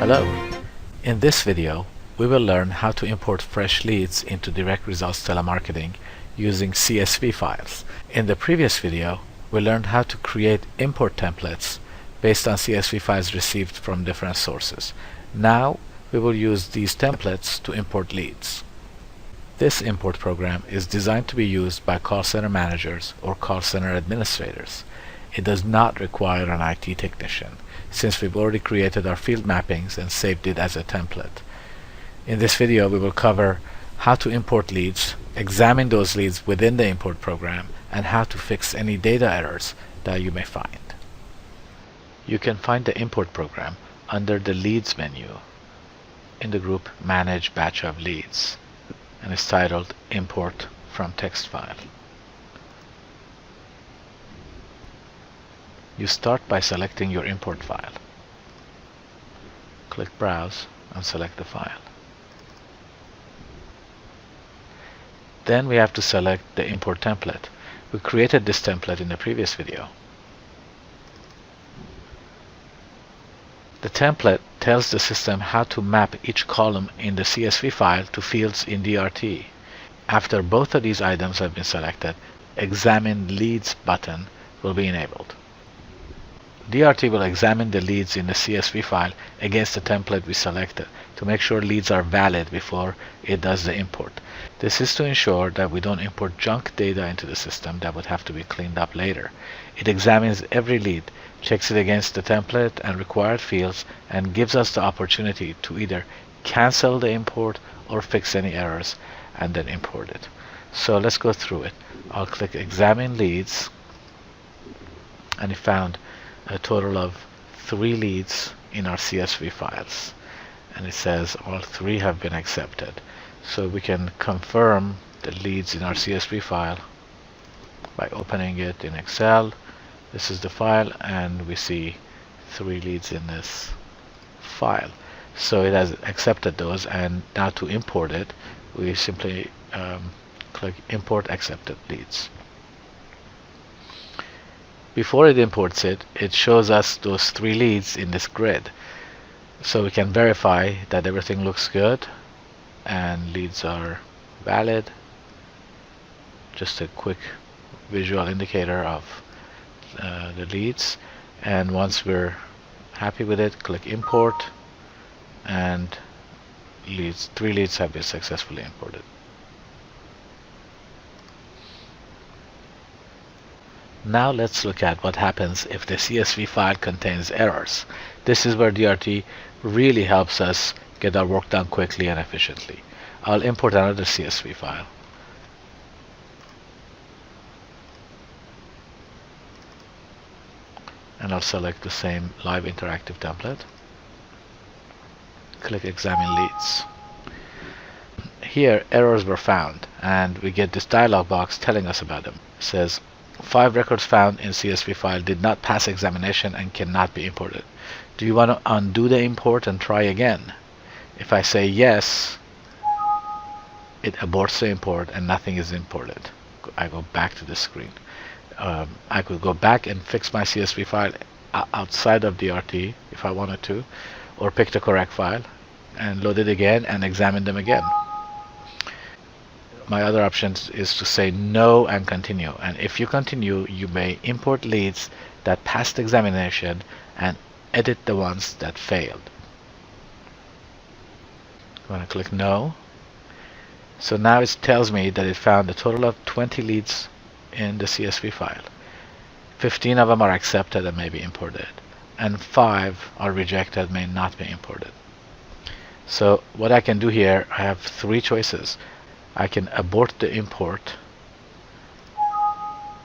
Hello! In this video, we will learn how to import fresh leads into Direct Results Telemarketing using CSV files. In the previous video, we learned how to create import templates based on CSV files received from different sources. Now, we will use these templates to import leads. This import program is designed to be used by call center managers or call center administrators. It does not require an IT technician, since we've already created our field mappings and saved it as a template. In this video, we will cover how to import leads, examine those leads within the import program, and how to fix any data errors that you may find. You can find the import program under the Leads menu in the group Manage Batch of Leads, and it's titled Import from Text File. You start by selecting your import file. Click Browse and select the file. Then we have to select the import template. We created this template in the previous video. The template tells the system how to map each column in the CSV file to fields in DRT. After both of these items have been selected, Examine Leads button will be enabled. DRT will examine the leads in the CSV file against the template we selected to make sure leads are valid before it does the import. This is to ensure that we don't import junk data into the system that would have to be cleaned up later. It examines every lead, checks it against the template and required fields, and gives us the opportunity to either cancel the import or fix any errors and then import it. So let's go through it. I'll click Examine Leads, and it found a total of 3 leads in our CSV files, and it says all 3 have been accepted. So we can confirm the leads in our CSV file by opening it in Excel. This is the file, and we see 3 leads in this file. So it has accepted those, and now to import it, we simply click Import Accepted Leads. Before it imports it, it shows us those 3 leads in this grid. So we can verify that everything looks good and leads are valid. Just a quick visual indicator of the leads. And once we're happy with it, click Import, and 3 leads have been successfully imported. Now let's look at what happens if the CSV file contains errors. This is where DRT really helps us get our work done quickly and efficiently. I'll import another CSV file. And I'll select the same live interactive template. Click Examine Leads. Here, errors were found, and we get this dialog box telling us about them. It says, 5 records found in CSV file did not pass examination and cannot be imported. Do you want to undo the import and try again? If I say yes, it aborts the import and nothing is imported. I go back to the screen. I could go back and fix my CSV file outside of DRT if I wanted to, or pick the correct file and load it again and examine them again. My other option is to say no and continue. And if you continue, you may import leads that passed examination and edit the ones that failed. I'm going to click no. So now it tells me that it found a total of 20 leads in the CSV file. 15 of them are accepted and may be imported, and 5 are rejected, may not be imported. So what I can do here, I have 3 choices. I can abort the import,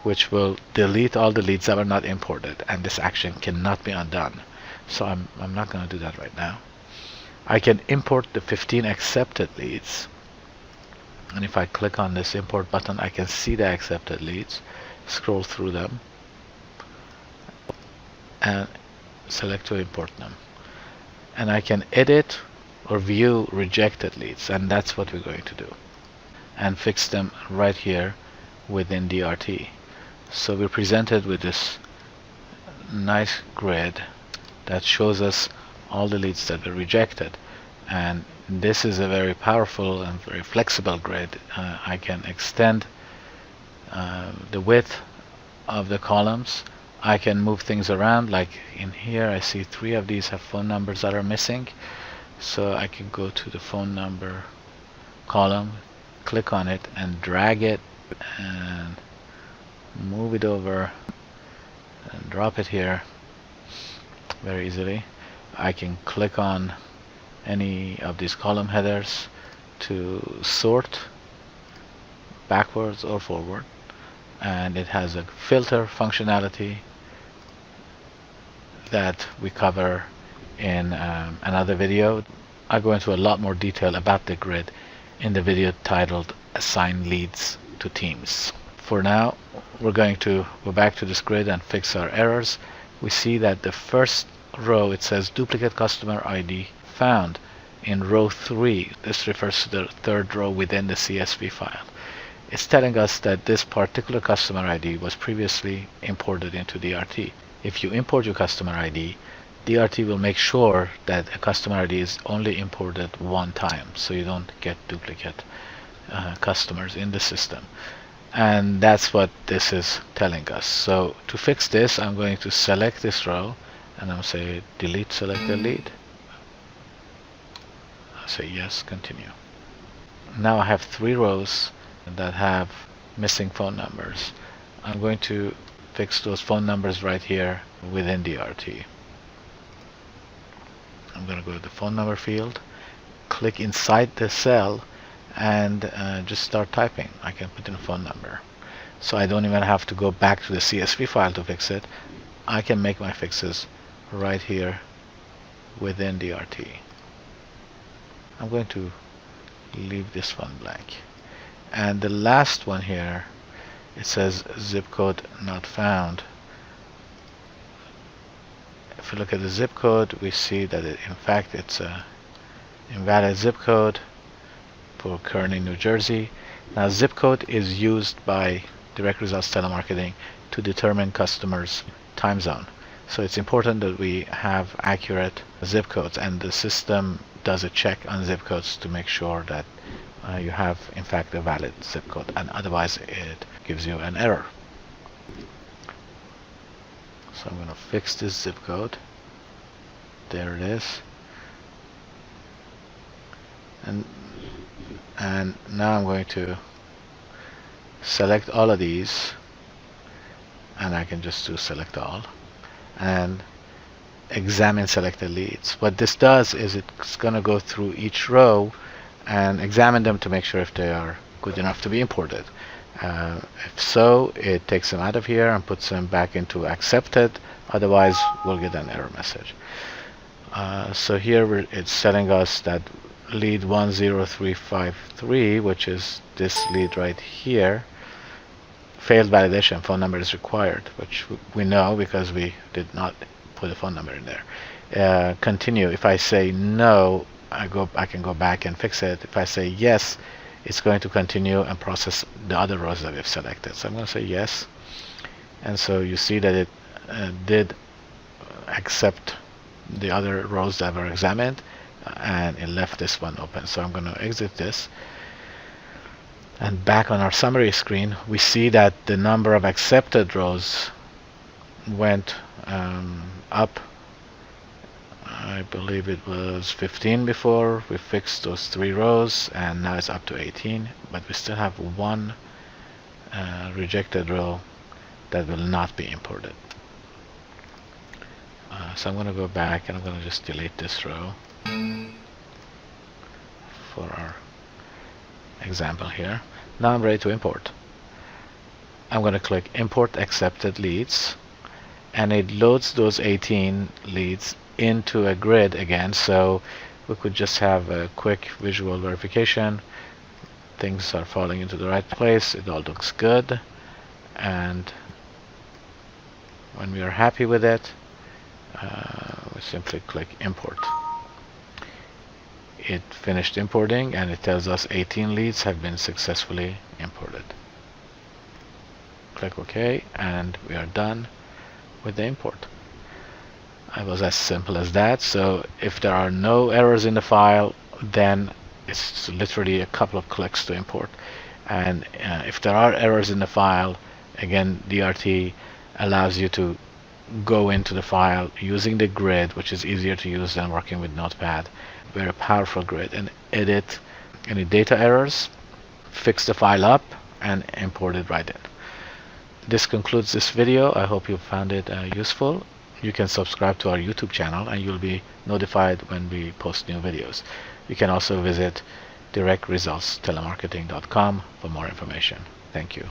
which will delete all the leads that were not imported, and this action cannot be undone. So I'm not going to do that right now. I can import the 15 accepted leads, and if I click on this import button, I can see the accepted leads, scroll through them, and select to import them. And I can edit or view rejected leads, and that's what we're going to do, and fix them right here within DRT. So we're presented with this nice grid that shows us all the leads that were rejected. And this is a very powerful and very flexible grid. I can extend the width of the columns. I can move things around, like in here I see 3 of these have phone numbers that are missing, so I can go to the phone number column, click on it and drag it and move it over and drop it here very easily. I can click on any of these column headers to sort backwards or forward, and it has a filter functionality that we cover in another video. I'll go into a lot more detail about the grid in the video titled Assign Leads to Teams. For now, we're going to go back to this grid and fix our errors. We see that the first row, it says duplicate customer ID found in row 3. This refers to the third row within the CSV file. It's telling us that this particular customer ID was previously imported into DRT. If you import your customer ID, DRT will make sure that a customer ID is only imported one time, so you don't get duplicate customers in the system. And that's what this is telling us. So to fix this, I'm going to select this row and I'm say delete selected lead. I'll say yes, continue. Now I have 3 rows that have missing phone numbers. I'm going to fix those phone numbers right here within DRT. I'm going to go to the phone number field, click inside the cell, and just start typing. I can put in a phone number, so I don't even have to go back to the CSV file to fix it. I can make my fixes right here within DRT. I'm going to leave this one blank, and the last one here, it says zip code not found. If we look at the zip code, we see that in fact it's a invalid zip code for Kearney, New Jersey. Now zip code is used by Direct Results Telemarketing to determine customers' time zone. So it's important that we have accurate zip codes, and the system does a check on zip codes to make sure that you have in fact a valid zip code, and otherwise it gives you an error. So I'm going to fix this zip code. There it is. And now I'm going to select all of these, and I can just do select all and examine selected leads. What this does is it's going to go through each row and examine them to make sure if they are good enough to be imported. If so, it takes them out of here and puts them back into accepted. Otherwise, we'll get an error message. So here it's telling us that lead 10353, which is this lead right here, failed validation, phone number is required, which we know because we did not put a phone number in there. Continue. If I say no, I can go back and fix it. If I say yes, it's going to continue and process the other rows that we've selected. So I'm going to say yes, and so you see that it did accept the other rows that were examined, and it left this one open. So I'm going to exit this, and back on our summary screen we see that the number of accepted rows went up. I believe it was 15 before we fixed those 3 rows, and now it's up to 18, but we still have 1 rejected row that will not be imported. So I'm going to go back and I'm going to just delete this row for our example here. Now I'm ready to import. I'm going to click import accepted leads, and it loads those 18 leads into a grid again, so we could just have a quick visual verification. Things are falling into the right place, it all looks good, and when we are happy with it, we simply click import. It finished importing and it tells us 18 leads have been successfully imported. Click OK, and we are done with the import. It was as simple as that. So if there are no errors in the file, then it's literally a couple of clicks to import. And if there are errors in the file, again, DRT allows you to go into the file using the grid, which is easier to use than working with Notepad. Very powerful grid, and edit any data errors, fix the file up, and import it right in. This concludes this video. I hope you found it useful. You can subscribe to our YouTube channel and you'll be notified when we post new videos. You can also visit directresultstelemarketing.com for more information. Thank you.